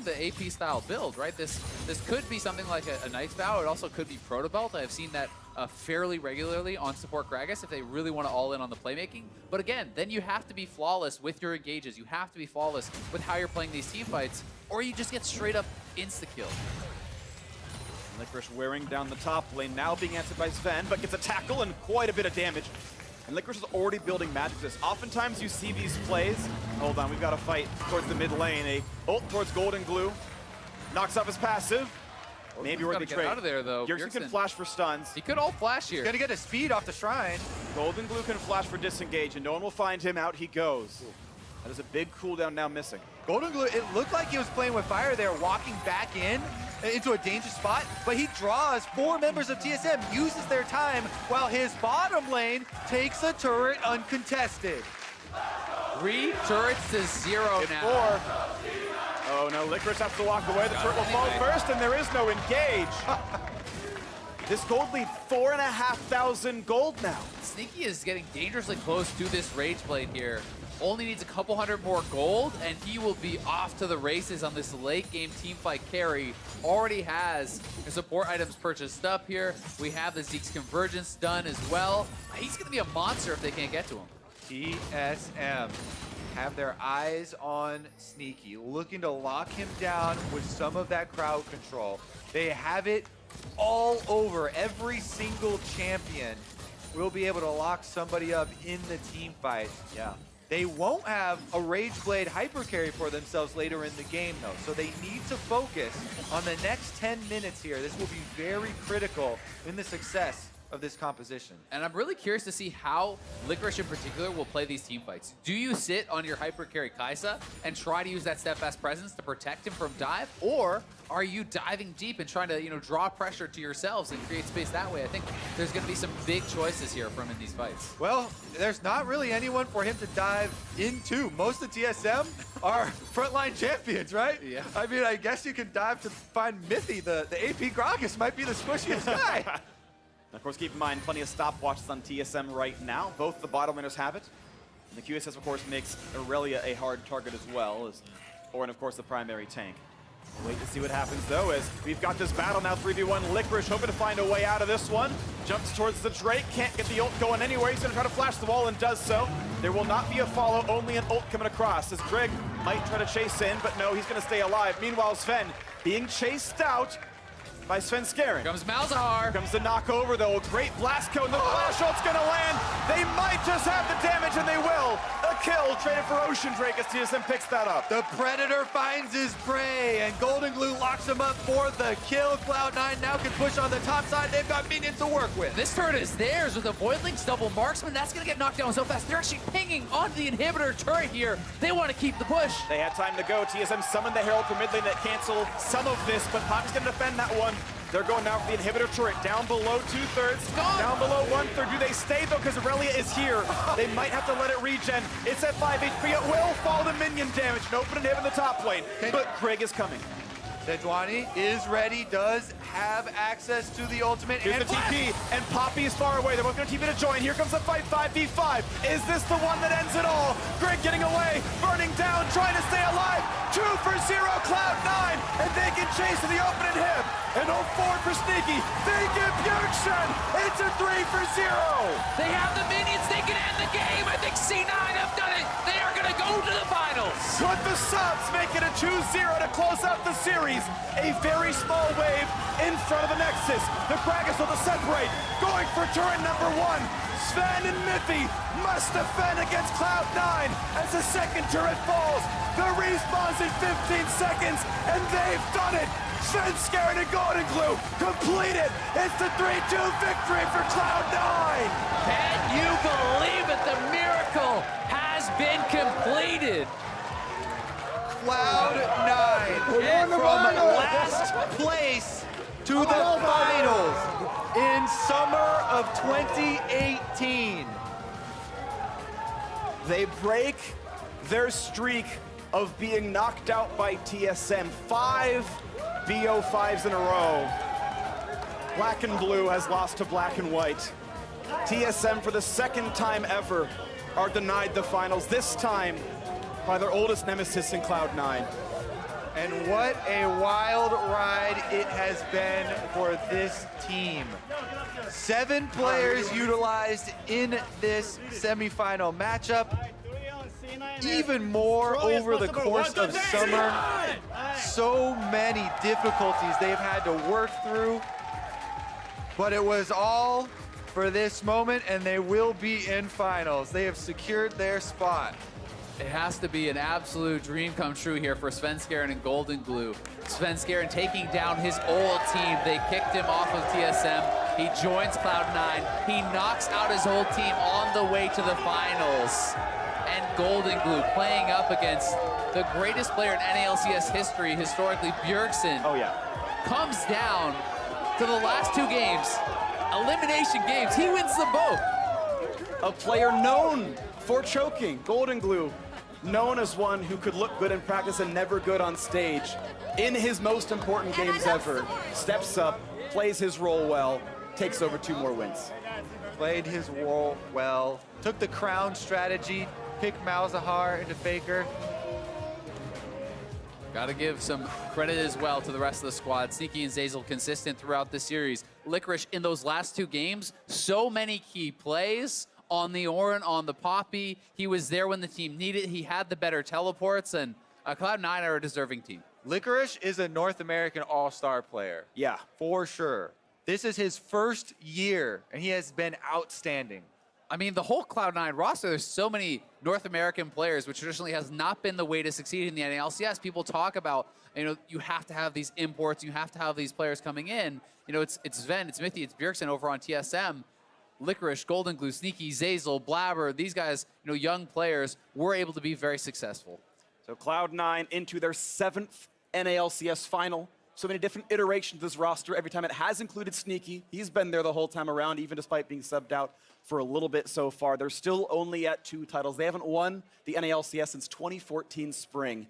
the AP style build, right? This could be something like a Knight's Vow. It also could be Proto Belt. I've seen that fairly regularly on support Gragas if they really want to all in on the playmaking. But again, then you have to be flawless with your engages. You have to be flawless with how you're playing these team fights, or you just get straight up insta-kill. Licorice wearing down the top lane, now being answered by Sven, but gets a tackle and quite a bit of damage. And Licorice is already building magic resist. Oftentimes you see these plays. Hold on, we've got to fight towards the mid lane. A ult towards Golden Glue. Knocks off his passive. Maybe worth the trade. Out of there, though. Bjergsen can flash for stuns. He could all flash here. Gonna get a speed off the shrine. Golden Glue can flash for disengage, and no one will find him. Out he goes. That is a big cooldown now missing. Golden Glue, it looked like he was playing with fire there, walking back into a dangerous spot, but he draws 4 members of TSM, uses their time, while his bottom lane takes a turret uncontested. 3 turrets to 0 It's now. 4. Oh no, Licorice has to walk away. The turret will fall first, and there is no engage. This gold lead, 4,500 gold now. Sneaky is getting dangerously close to this Rage Blade here. Only needs a couple hundred more gold, and he will be off to the races on this late game teamfight carry. Already has his support items purchased up here. We have the Zeke's Convergence done as well. He's going to be a monster if they can't get to him. TSM have their eyes on Sneaky, looking to lock him down with some of that crowd control. They have it all over. Every single champion will be able to lock somebody up in the team fight. Yeah. They won't have a Rage Blade hyper carry for themselves later in the game, though. So they need to focus on the next 10 minutes here. This will be very critical in the success of this composition. And I'm really curious to see how Licorice in particular will play these team fights. Do you sit on your hyper carry Kai'Sa and try to use that steadfast presence to protect him from dive? Or are you diving deep and trying to, draw pressure to yourselves and create space that way? I think there's going to be some big choices here from in these fights. Well, there's not really anyone for him to dive into. Most of TSM are frontline champions, right? Yeah. I mean, I guess you can dive to find Mythy. The AP Gragas might be the squishiest guy. And of course, keep in mind, plenty of stopwatches on TSM right now. Both the bottom laners have it. And the QSS, of course, makes Aurelia a hard target as well, as Orin, of course, the primary tank. We'll wait to see what happens, though, as we've got this battle now, 3v1. Licorice hoping to find a way out of this one. Jumps towards the Drake, can't get the ult going anywhere. He's going to try to flash the wall and does so. There will not be a follow, only an ult coming across, as Greg might try to chase in, but no, he's going to stay alive. Meanwhile, Sven being chased out by Sven Scaring. Comes Malzahar. Comes the knockover, though. Great blast code, and the flash ult's gonna land. They might just have the damage, and they will. A kill traded for Ocean Drake as TSM picks that up. The Predator finds his prey, and Golden Glue locks him up for the kill. Cloud9 now can push on the top side. They've got minions to work with. This turret is theirs with a Voidlink's double marksman. That's going to get knocked down so fast. They're actually pinging onto the inhibitor turret here. They want to keep the push. They had time to go. TSM summoned the Herald for mid lane that canceled some of this, but Poppy's gonna defend that one. They're going now for the inhibitor turret, down below 2/3, down below 1/3. Do they stay, though, because Aurelia is here? They might have to let it regen. It's at 5 HP. It will fall to minion damage. No, but inhibit in the top lane. But Greg is coming. Sejuani is ready, does have access to the ultimate. Here's and the TP, and Poppy is far away. They're both going to TP to join. Here comes the fight, 5v5. Is this the one that ends it all? Greg getting away, burning down, trying to stay alive. 2 for 0, Cloud9, and they can chase to the opening hip. And 0 forward for Sneaky. They get Bjergsen. It's a 3 for 0. They have the minions, they can end the game. I think C9 have done it. They are going to go to the finals. With the subs, make it a 2-0 to close out the series. A very small wave in front of the Nexus. The Krakus will separate, going for turret number 1. Sven and Mithy must defend against Cloud9 as the second turret falls. The respawns in 15 seconds, and they've done it. Sven scared and Golden Glue completed. It's the 3-2 victory for Cloud9. Can you believe it? The miracle has been completed. Cloud9 from last place to the finals in summer of 2018. They break their streak of being knocked out by TSM. 5 BO5s in a row. Black and Blue has lost to Black and White. TSM, for the second time ever, are denied the finals, this time by their oldest nemesis in Cloud9. And what a wild ride it has been for this team. 7 players utilized in this semifinal matchup. Even more over the course of summer. So many difficulties they've had to work through. But it was all for this moment, and they will be in finals. They have secured their spot. It has to be an absolute dream come true here for Svenskeren and Golden Glue. Svenskeren taking down his old team. They kicked him off of TSM. He joins Cloud9. He knocks out his old team on the way to the finals. And Golden Glue playing up against the greatest player in NALCS history, historically, Bjergsen. Oh, yeah. Comes down to the last 2 games. Elimination games. He wins them both. A player known for choking, Golden Glue, known as one who could look good in practice and never good on stage. In his most important games ever, steps up, plays his role well, takes over 2 more wins. Played his role well, took the crown strategy, picked Malzahar into Faker. Got to give some credit as well to the rest of the squad. Sneaky and Zeyzal consistent throughout the series. Licorice in those last 2 games, so many key plays on the Orin, on the Poppy. He was there when the team needed it. He had the better teleports, and Cloud9 are a deserving team. Licorice is a North American all-star player. Yeah. For sure. This is his first year, and he has been outstanding. I mean, the whole Cloud9 roster, there's so many North American players, which traditionally has not been the way to succeed in the NALCS. People talk about, you have to have these imports, you have to have these players coming in. It's Sven, it's Mithy, it's Bjergsen over on TSM. Licorice, Golden Glue, Sneaky, Zeyzal, Blabber, these guys, young players, were able to be very successful. So Cloud9 into their 7th NALCS final. So many different iterations of this roster. Every time it has included Sneaky. He's been there the whole time around, even despite being subbed out for a little bit so far. They're still only at 2 titles. They haven't won the NALCS since 2014 spring.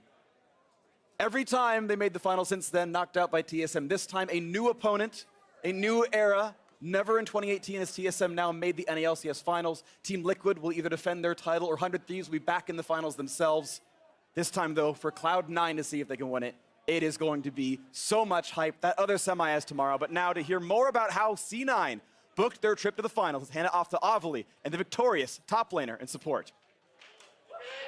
Every time they made the final since then, knocked out by TSM. This time, a new opponent, a new era. Never in 2018 has TSM now made the NALCS finals. Team Liquid will either defend their title or 100 Thieves will be back in the finals themselves. This time, though, for Cloud9 to see if they can win it, it is going to be so much hype. That other semi is tomorrow. But now to hear more about how C9 booked their trip to the finals, let's hand it off to Avali and the victorious top laner in support.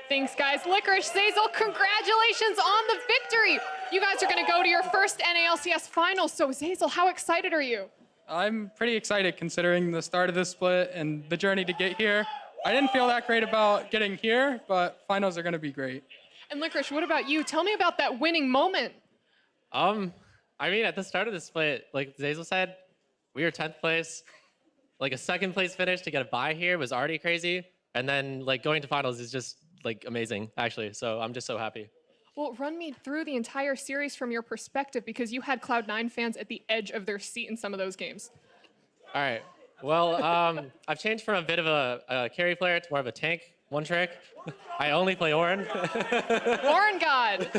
Thanks, guys. Licorice, Zeyzal, congratulations on the victory. You guys are going to go to your first NALCS finals. So, Zeyzal, how excited are you? I'm pretty excited considering the start of the split and the journey to get here. I didn't feel that great about getting here, but finals are going to be great. And Licorice, what about you? Tell me about that winning moment. I mean, at the start of the split, like Zeyzal said, we were 10th place. Like a 2nd place finish to get a bye here was already crazy. And then like going to finals is just like amazing, actually. So I'm just so happy. Well, run me through the entire series from your perspective, because you had Cloud9 fans at the edge of their seat in some of those games. All right. Well, I've changed from a bit of a carry player to more of a tank, one trick. I only play Orin. Orin God.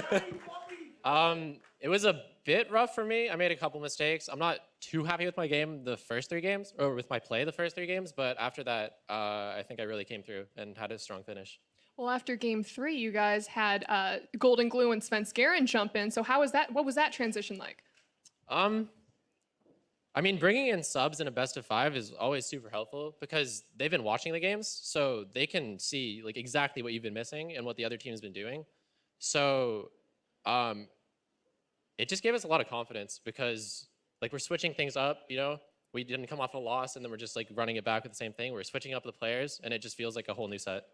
It was a bit rough for me. I made a couple mistakes. I'm not too happy with my game the first 3 games, or with my play the first 3 games, but after that, I think I really came through and had a strong finish. Well, after game 3, you guys had Golden Glue and Sven Skaren jump in. So what was that transition like? I mean, bringing in subs in a best of 5 is always super helpful because they've been watching the games, so they can see like exactly what you've been missing and what the other team's been doing. So, it just gave us a lot of confidence because like we're switching things up, you know? We didn't come off a loss and then we're just like running it back with the same thing. We're switching up the players and it just feels like a whole new set.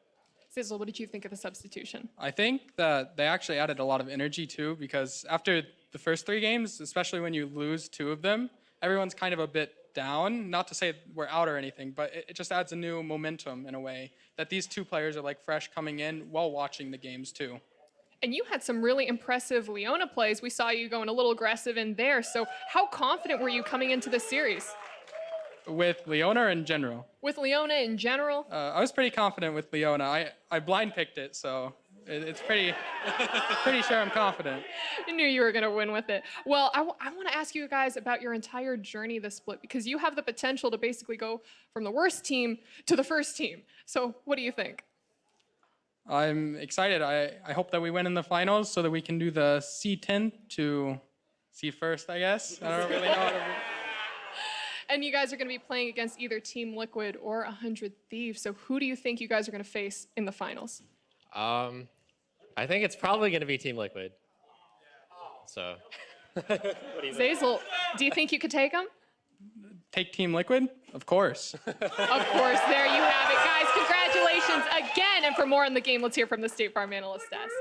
Sizzle, what did you think of the substitution? I think that they actually added a lot of energy too, because after the first 3 games, especially when you lose 2 of them, everyone's kind of a bit down. Not to say we're out or anything, but it just adds a new momentum in a way that these 2 players are like fresh coming in while watching the games too. And you had some really impressive Leona plays. We saw you going a little aggressive in there. So how confident were you coming into this series? With Leona or in general? With Leona in general? I was pretty confident with Leona. I blind picked it, so it's pretty sure I'm confident. I knew you were going to win with it. Well, I want to ask you guys about your entire journey this split, because you have the potential to basically go from the worst team to the first team. So what do you think? I'm excited. I hope that we win in the finals so that we can do the C10 to C1st, I guess. I don't really know how to... And you guys are going to be playing against either Team Liquid or 100 Thieves. So who do you think you guys are going to face in the finals? I think it's probably going to be Team Liquid. So, what do you think? Zazel, do you think you could take them? Take Team Liquid? Of course. Of course, there you have it. Guys, congratulations again. And for more on the game, let's hear from the State Farm analyst desk.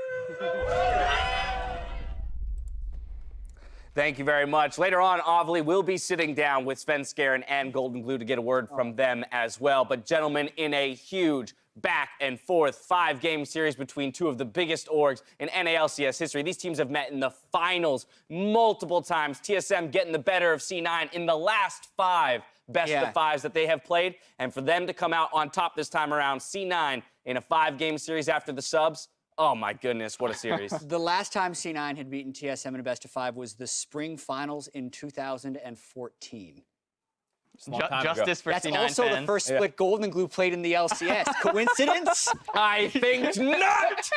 Thank you very much. Later on, Ovely will be sitting down with Sven Skaren and Golden Glue to get a word from them as well. But gentlemen, in a huge back and forth 5-game series between 2 of the biggest orgs in NALCS history. These teams have met in the finals multiple times. TSM getting the better of C9 in the last 5 best of 5s that they have played. And for them to come out on top this time around, C9 in a 5-game series after the subs, oh my goodness, what a series. The last time C9 had beaten TSM in a best of 5 was the spring finals in 2014. Justice for That's C9 also fans. the first split Golden Glue played in the LCS. Coincidence? I think not!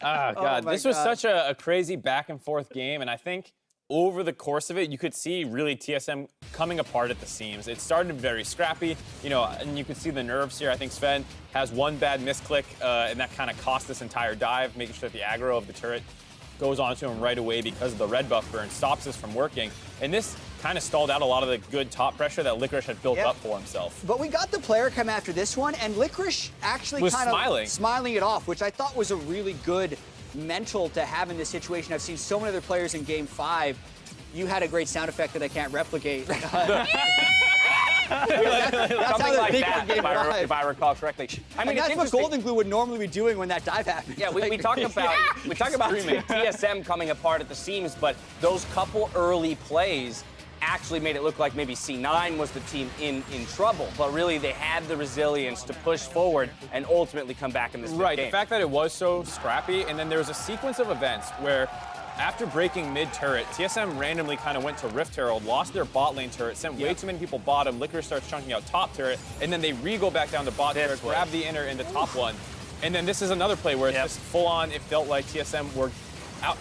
Oh, God. This was such a crazy back and forth game, and I think over the course of it, you could see really TSM coming apart at the seams. It started very scrappy, you know, and you could see the nerves here. I think Sven has one bad misclick, and that kind of cost this entire dive, making sure that the aggro of the turret goes onto him right away because of the red buff burn, stops this from working. And this kind of stalled out a lot of the good top pressure that Licorice had built up for himself. But we got the player come after this one, and Licorice actually was kind of smiling it off, which I thought was a really good mental to have in this situation. I've seen so many other players in Game 5. You had a great sound effect that I can't replicate. Something like that, if I recall correctly. I mean, that's what Golden Glue would normally be doing when that dive happens. Yeah, we talk about TSM coming apart at the seams, but those couple early plays actually made it look like maybe C9 was the team in trouble, but really they had the resilience to push forward and ultimately come back in this Right, game. the fact that it was so scrappy, and then there was a sequence of events where after breaking mid-turret, TSM randomly kind of went to Rift Herald, lost their bot lane turret, sent way too many people bottom, Licorice starts chunking out top turret, and then they re-go back down to bot turret, grab the inner in the top one. And then this is another play where it's just full-on, it felt like TSM were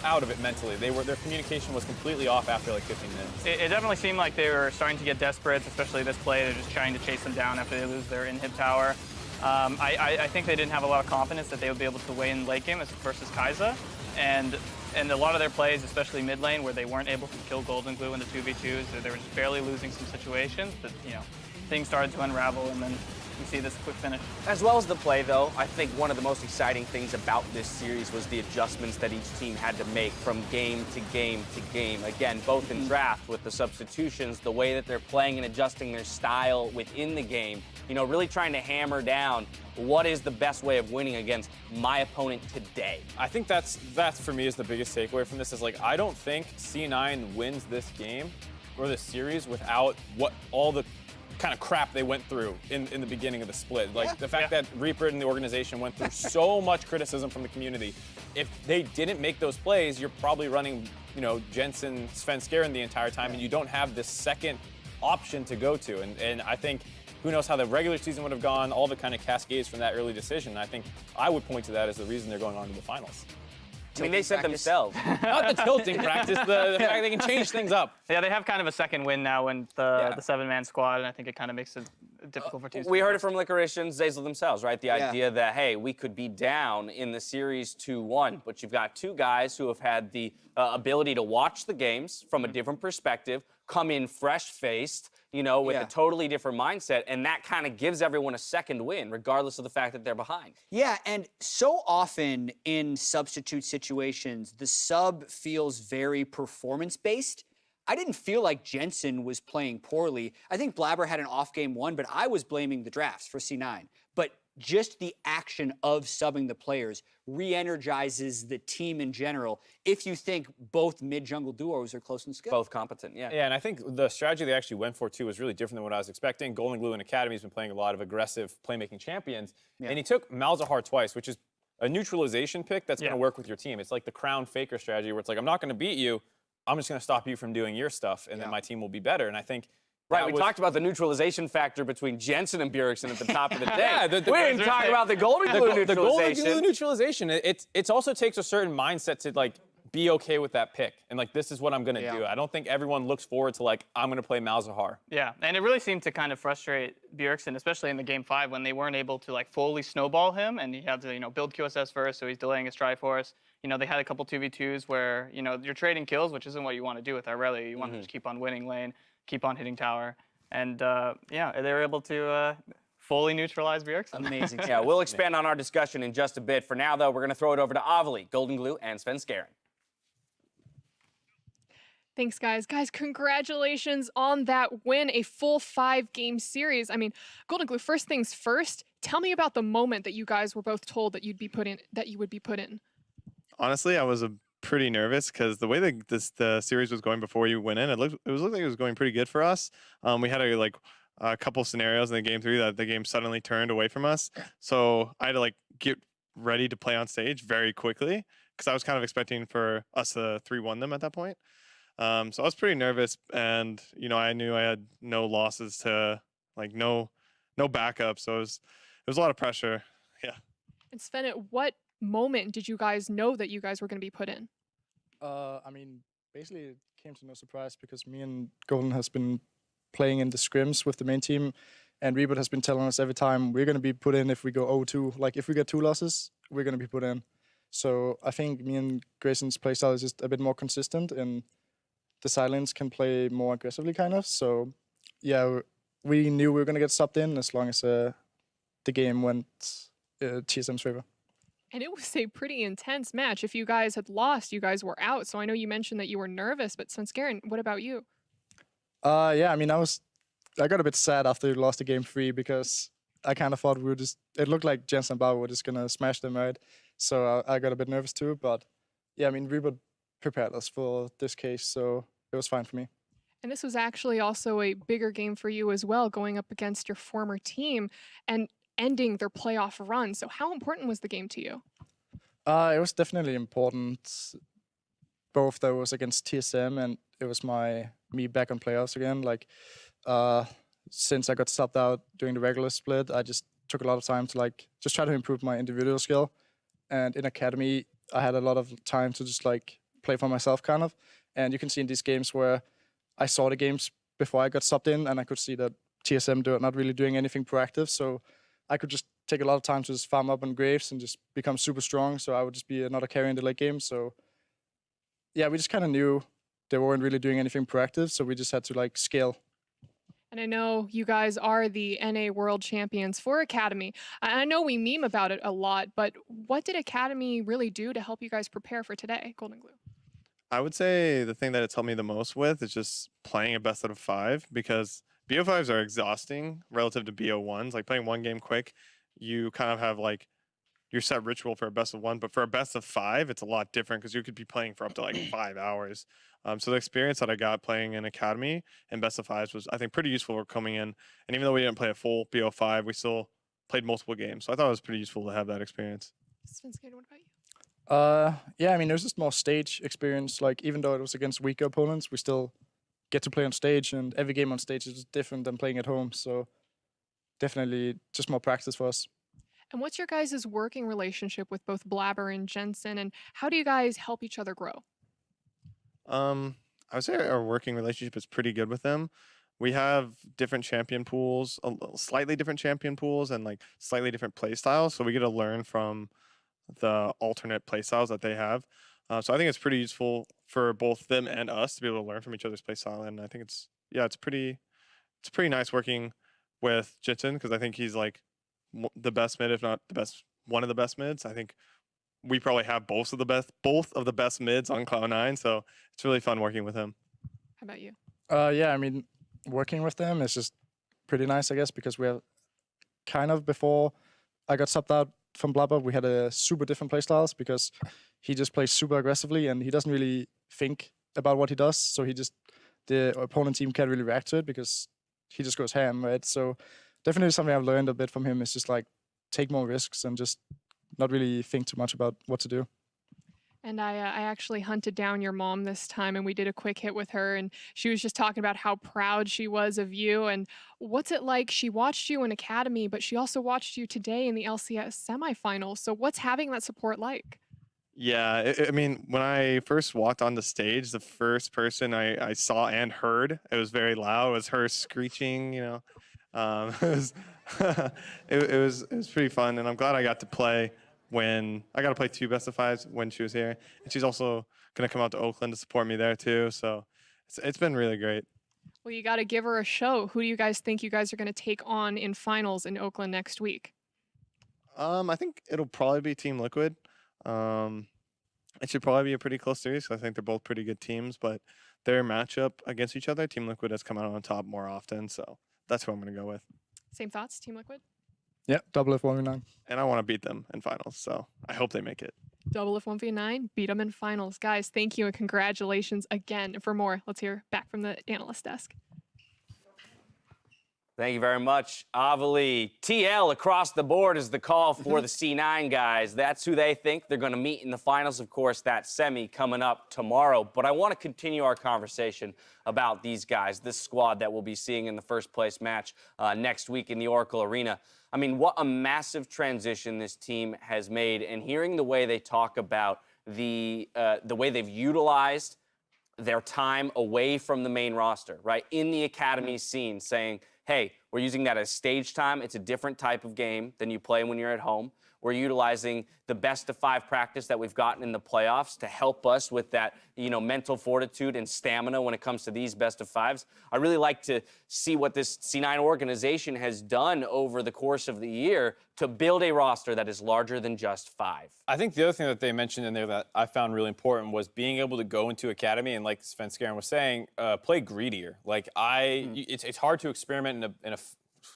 out of it mentally. Their communication was completely off after like 15 minutes. It definitely seemed like they were starting to get desperate, especially this play. They're just trying to chase them down after they lose their inhib tower. I think they didn't have a lot of confidence that they would be able to win late game versus Kai'Sa. And a lot of their plays, especially mid lane, where they weren't able to kill Golden Glue in the 2v2s, they were just barely losing some situations, but things started to unravel, and then you see this quick finish. As well as the play, though, I think one of the most exciting things about this series was the adjustments that each team had to make from game to game to game. Again, both in draft with the substitutions, the way that they're playing and adjusting their style within the game, really trying to hammer down what is the best way of winning against my opponent today. I think that's for me is the biggest takeaway from this is like, I don't think C9 wins this game or this series without all the kind of crap they went through in the beginning of the split. Like the fact that Reaper and the organization went through so much criticism from the community if they didn't make those plays, you're probably running, you know, Jensen, Svenskeren the entire time, and you don't have this second option to go to. And I think who knows how the regular season would have gone, all the kind of cascades from that early decision. I think I would point to that as the reason they're going on to the finals. I mean, they said themselves. Not the tilting practice, the fact they can change things up. Yeah, they have kind of a second win now in the seven-man squad, and I think it kind of makes it difficult for teams. We heard it from Licorice and Zeyzal themselves, right? The idea that, hey, we could be down in the series 2-1, but you've got two guys who have had the ability to watch the games from a different perspective, come in fresh-faced, you know, with a totally different mindset, and that kind of gives everyone a second win, regardless of the fact that they're behind. Yeah, and so often in substitute situations, the sub feels very performance-based. I didn't feel like Jensen was playing poorly. I think Blabber had an off game one, but I was blaming the drafts for C9. But just the action of subbing the players re-energizes the team in general if you think both mid-jungle duos are close in skill. Both competent, yeah. Yeah, and I think the strategy they actually went for, too, was really different than what I was expecting. Golden Glue and Academy has been playing a lot of aggressive playmaking champions, and he took Malzahar twice, which is a neutralization pick that's going to work with your team. It's like the Crown Faker strategy where it's like, I'm not going to beat you, I'm just going to stop you from doing your stuff, and then my team will be better. And I think we talked about the neutralization factor between Jensen and Bjergsen at the top of the day. We didn't talk about the Golden Glue neutralization. The Golden Glue neutralization, it also takes a certain mindset to, like, be okay with that pick. And, like, this is what I'm going to do. I don't think everyone looks forward to, like, I'm going to play Malzahar. Yeah, and it really seemed to kind of frustrate Bjergsen, especially in the Game 5 when they weren't able to, like, fully snowball him, and he had to, you know, build QSS first, so he's delaying his Triforce. You know, they had a couple 2v2s where, you know, you're trading kills, which isn't what you want to do with Irelia. You want to just keep on winning lane, keep on hitting tower. And, yeah, they were able to fully neutralize Bjergsen. Amazing. Yeah, we'll expand on our discussion in just a bit. For now, though, we're going to throw it over to Avali, Golden Glue, and Svenskeren. Thanks, guys. Guys, congratulations on that win, a full 5-game series. I mean, Golden Glue, first things first, tell me about the moment that you guys were both told that you would be put in. Honestly, I was pretty nervous because the way that the series was going before you went in, it looked like it was going pretty good for us. We had a couple scenarios in the game 3 that the game suddenly turned away from us. So I had to get ready to play on stage very quickly because I was kind of expecting for us to 3-1 them at that point. So I was pretty nervous, and you know I knew I had no losses to no backup, so it was a lot of pressure. Yeah. And Sven, at what moment did you guys know that you guys were going to be put in? I mean, basically it came to no surprise because me and Golden has been playing in the scrims with the main team, and Reboot has been telling us every time we're going to be put in if we go 0-2. Like if we get 2 losses, we're going to be put in. So I think me and Grayson's playstyle is just a bit more consistent, and the Silence can play more aggressively, kind of. So, yeah, we knew we were going to get subbed in as long as the game went TSM's favor. And it was a pretty intense match. If you guys had lost, you guys were out. So I know you mentioned that you were nervous, but Svenskeren, what about you? Yeah, I mean, I got a bit sad after we lost the game 3 because I kind of thought it looked like Jensen and Bauer were just going to smash them, right? So I got a bit nervous too, but yeah, I mean, Reboot prepared us for this case, so it was fine for me. And this was actually also a bigger game for you as well, going up against your former team and ending their playoff run. So how important was the game to you? It was definitely important. Both that was against TSM, and it was me back on playoffs again. Since I got subbed out during the regular split, I just took a lot of time to just try to improve my individual skill. And in Academy, I had a lot of time to just play for myself, kind of. And you can see in these games where I saw the games before I got subbed in, and I could see that TSM are not really doing anything proactive. So I could just take a lot of time to just farm up on Graves and just become super strong. So I would just be another carry in the late game. So yeah, we just kind of knew they weren't really doing anything proactive. So we just had to scale. And I know you guys are the NA World Champions for Academy. I know we meme about it a lot, but what did Academy really do to help you guys prepare for today, Golden Glue? I would say the thing that it's helped me the most with is just playing a best out of 5 because BO5s are exhausting relative to BO1s. Like playing one game quick, you kind of have your set ritual for a best of 1, but for a best of 5, it's a lot different because you could be playing for up to 5 hours. So the experience that I got playing in Academy and best of 5s was, I think, pretty useful for coming in. And even though we didn't play a full BO5, we still played multiple games. So I thought it was pretty useful to have that experience. Svenskeren, what about you? Yeah, I mean, there's just more stage experience. Like, even though it was against weaker opponents, we still get to play on stage, and every game on stage is different than playing at home. So definitely just more practice for us. And what's your guys' working relationship with both Blabber and Jensen, and how do you guys help each other grow? I would say our working relationship is pretty good with them. We have different champion pools, slightly different champion pools, and like slightly different play styles. So we get to learn from the alternate play styles that they have. So I think it's pretty useful for both them and us to be able to learn from each other's play style. And I think it's pretty nice working with Jitten because I think he's like the best mid, if not the best, one of the best mids. I think we probably have both of the best mids on Cloud9. So it's really fun working with him. How about you? Yeah, I mean, working with them is just pretty nice, I guess, because we have kind of before I got subbed out from Blabber, we had a super different playstyles because he just plays super aggressively and he doesn't really think about what he does. So the opponent team can't really react to it because he just goes ham, right? So definitely something I've learned a bit from him is just like take more risks and just not really think too much about what to do. And I actually hunted down your mom this time and we did a quick hit with her and she was just talking about how proud she was of you and what's it like she watched you in academy but she also watched you today in the LCS semifinals. So what's having that support like? Yeah, I mean, when I first walked on the stage, the first person I saw and heard, it was very loud, was her screeching, you know. It was, it was pretty fun, and I'm glad I got to play when I got to play 2 best of 5s when she was here, and she's also gonna come out to Oakland to support me there too. So it's been really great. Well, you got to give her a show. Who do you guys think you guys are going to take on in finals in Oakland next week? I think it'll probably be Team Liquid. It should probably be a pretty close series. I think they're both pretty good teams, but their matchup against each other, Team Liquid has come out on top more often, so that's who I'm going to go with. Same thoughts, Team Liquid? Yeah, double F1v9. And I want to beat them in finals, so I hope they make it. Double if 1v9, beat them in finals. Guys, thank you and congratulations again. And for more, let's hear back from the analyst desk. Thank you very much, Avali. TL across the board is the call for the C9 guys. That's who they think they're going to meet in the finals. Of course, that semi coming up tomorrow. But I want to continue our conversation about these guys, this squad that we'll be seeing in the first place match next week in the Oracle Arena. I mean, what a massive transition this team has made. And hearing the way they talk about the way they've utilized their time away from the main roster, right, in the academy scene, saying, hey, we're using that as stage time. It's a different type of game than you play when you're at home. We're utilizing the best of 5 practice that we've gotten in the playoffs to help us with that, you know, mental fortitude and stamina when it comes to these best of 5s. I really like to see what this C9 organization has done over the course of the year to build a roster that is larger than just 5. I think the other thing that they mentioned in there that I found really important was being able to go into academy and, like Sven Skaren was saying, play greedier. Like it's hard to experiment in a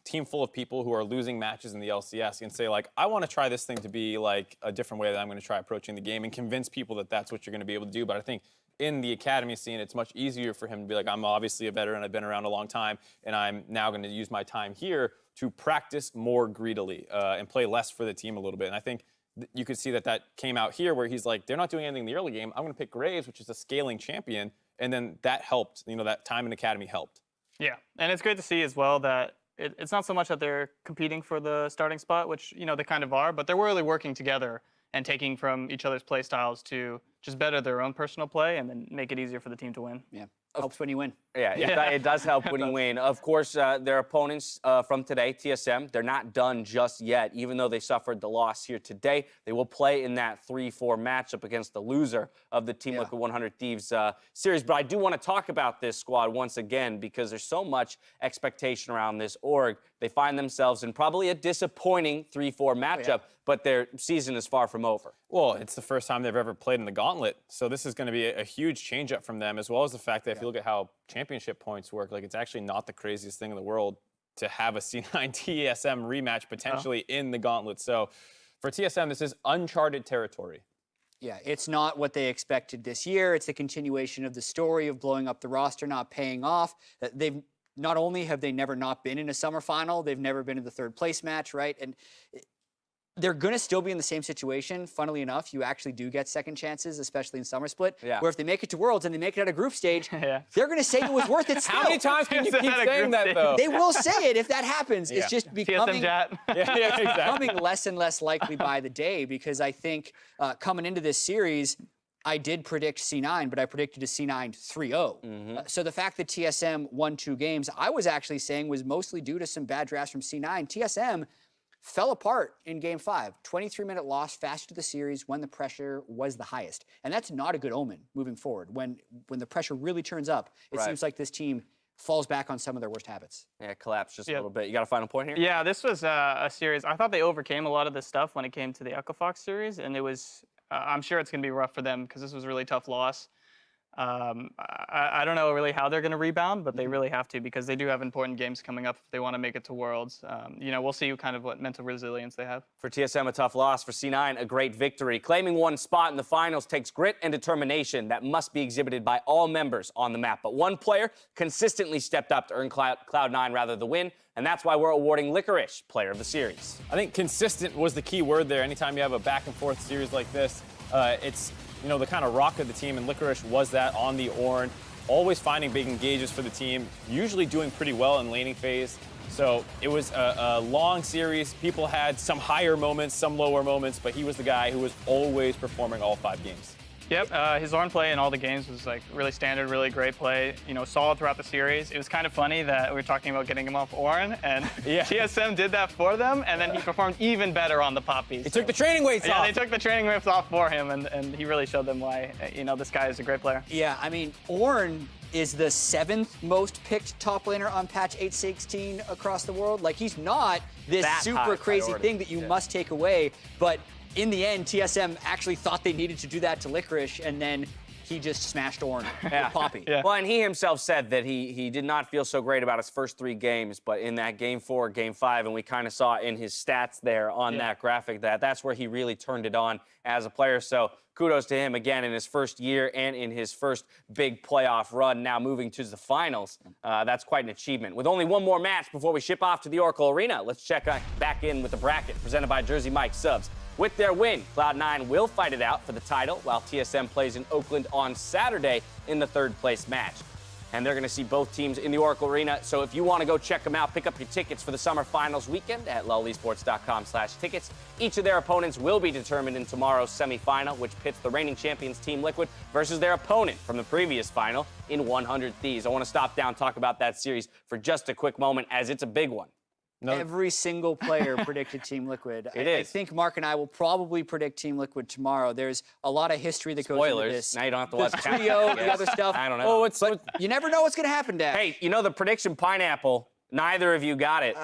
team full of people who are losing matches in the LCS and say, like, I want to try this thing to be like a different way that I'm going to try approaching the game and convince people that that's what you're going to be able to do. But I think in the academy scene, it's much easier for him to be like, I'm obviously a veteran, I've been around a long time, and I'm now going to use my time here to practice more greedily and play less for the team a little bit. And I think you could see that came out here where he's like, they're not doing anything in the early game. I'm going to pick Graves, which is a scaling champion. And then that helped, you know, that time in academy helped. Yeah, and it's great to see as well that it's not so much that they're competing for the starting spot, which, you know, they kind of are, but they're really working together and taking from each other's play styles to just better their own personal play and then make it easier for the team to win. Yeah, helps when you win. Yeah, it does help when you win. Of course, their opponents from today, TSM, they're not done just yet. Even though they suffered the loss here today, they will play in that 3-4 matchup against the loser of the Team Liquid 100 Thieves series. But I do want to talk about this squad once again because there's so much expectation around this org. They find themselves in probably a disappointing 3-4 matchup, but their season is far from over. Well, it's the first time they've ever played in the Gauntlet, so this is going to be a huge change-up from them, as well as the fact that if you look at how championship points work, like it's actually not the craziest thing in the world to have a C9 TSM rematch potentially in the Gauntlet. So for TSM, this is uncharted territory. Yeah, it's not what they expected this year. It's a continuation of the story of blowing up the roster, not paying off. They've not only have they never not been in a summer final, they've never been in the 3rd place match, right? And they're going to still be in the same situation. Funnily enough, you actually do get second chances, especially in Summer Split, where if they make it to Worlds and they make it at a group stage, they're going to say it was worth it still. How many times can you keep saying that, though? They will say it if that happens. It's just becoming, exactly. becoming less and less likely by the day, because I think coming into this series, I did predict C9, but I predicted a C9 3-0. So the fact that TSM won 2 games, I was actually saying was mostly due to some bad drafts from C9. TSM fell apart in Game 5. 23-minute loss, fast to the series when the pressure was the highest. And that's not a good omen moving forward. When the pressure really turns up, it seems like this team falls back on some of their worst habits. Yeah, collapsed just a little bit. You got a final point here? Yeah, this was a series. I thought they overcame a lot of this stuff when it came to the Echo Fox series, and it was, I'm sure it's going to be rough for them because this was a really tough loss. I don't know really how they're going to rebound, but they really have to, because they do have important games coming up if they want to make it to Worlds. You know, we'll see kind of what mental resilience they have. For TSM, a tough loss. For C9, a great victory. Claiming one spot in the finals takes grit and determination that must be exhibited by all members on the map. But one player consistently stepped up to earn Cloud9 rather the win, and that's why we're awarding Licorice Player of the Series. I think consistent was the key word there. Anytime you have a back-and-forth series like this, it's the kind of rock of the team, and Licorice was that on the Ornn, always finding big engages for the team, usually doing pretty well in laning phase. So it was a long series. People had some higher moments, some lower moments, but he was the guy who was always performing all 5 games. Yep, his Ornn play in all the games was like really standard, really great play. You know, solid throughout the series. It was kind of funny that we were talking about getting him off Ornn, and TSM did that for them, and then he performed even better on the Poppies. They took the training weights off. Yeah, they took the training weights off for him, and he really showed them why, this guy is a great player. Yeah, I mean, Ornn is the 7th most picked top laner on patch 816 across the world. Like, he's not this super crazy thing that you must take away, but in the end, TSM actually thought they needed to do that to Licorice, and then he just smashed Ornn with Poppy. Well, and he himself said that he did not feel so great about his first 3 games, but in that Game 4, Game 5, and we kind of saw in his stats there on that graphic that's where he really turned it on as a player. So kudos to him again in his first year and in his first big playoff run, now moving to the finals. That's quite an achievement. With only one more match before we ship off to the Oracle Arena, let's check back in with the bracket presented by Jersey Mike Subs. With their win, Cloud9 will fight it out for the title, while TSM plays in Oakland on Saturday in the 3rd place match. And they're going to see both teams in the Oracle Arena. So if you want to go check them out, pick up your tickets for the Summer Finals weekend at lulesports.com/tickets. Each of their opponents will be determined in tomorrow's semifinal, which pits the reigning champions Team Liquid versus their opponent from the previous final in 100 Thieves. I want to stop down and talk about that series for just a quick moment, as it's a big one. Every single player predicted Team Liquid. I think Mark and I will probably predict Team Liquid tomorrow. There's a lot of history that goes into this. Now you don't have to watch the trio, the other stuff. I don't know. But you never know what's going to happen, Dad. Hey, the prediction pineapple, neither of you got it.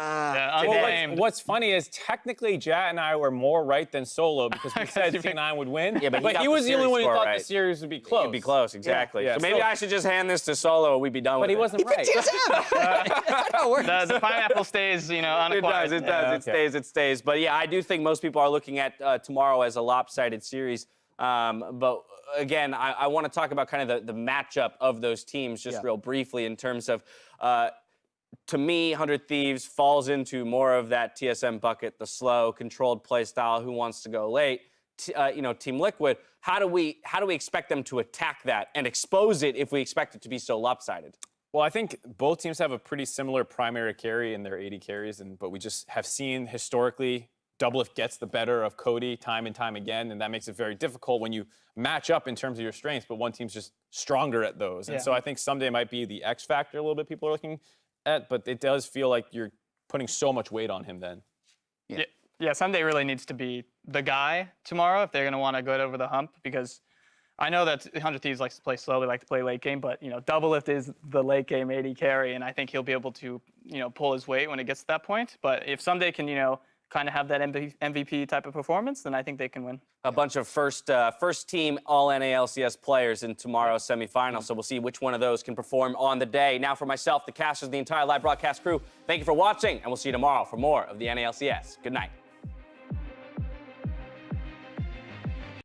What's funny is technically Jat and I were more right than Solo, because we said C9 would win. Yeah, but he was the only one who thought the series would be close. It'd be close, exactly. Yeah. So maybe I should just hand this to Solo and we'd be done with it. But he wasn't right. The pineapple stays, unacquired. It does. It stays. But yeah, I do think most people are looking at tomorrow as a lopsided series. But again, I want to talk about kind of the matchup of those teams just real briefly in terms of, to me, 100 Thieves falls into more of that TSM bucket, the slow, controlled play style, who wants to go late. Team Liquid, how do we expect them to attack that and expose it if we expect it to be so lopsided? Well, I think both teams have a pretty similar primary carry in their 80 carries, but we just have seen historically Doublelift gets the better of Cody time and time again, and that makes it very difficult when you match up in terms of your strengths, but one team's just stronger at those. And so I think someday might be the X factor a little bit people are looking at, but it does feel like you're putting so much weight on him then. Yeah, Sunday really needs to be the guy tomorrow if they're going to want to go over the hump, because I know that 100 Thieves likes to play slow, they like to play late game, but Doublelift is the late game 80 carry, and I think he'll be able to pull his weight when it gets to that point. But if Sunday can kind of have that MVP type of performance, then I think they can win. A bunch of first team all-NA LCS players in tomorrow's semifinal, so we'll see which one of those can perform on the day. Now for myself, the casters, the entire live broadcast crew, thank you for watching, and we'll see you tomorrow for more of the NA LCS. Good night.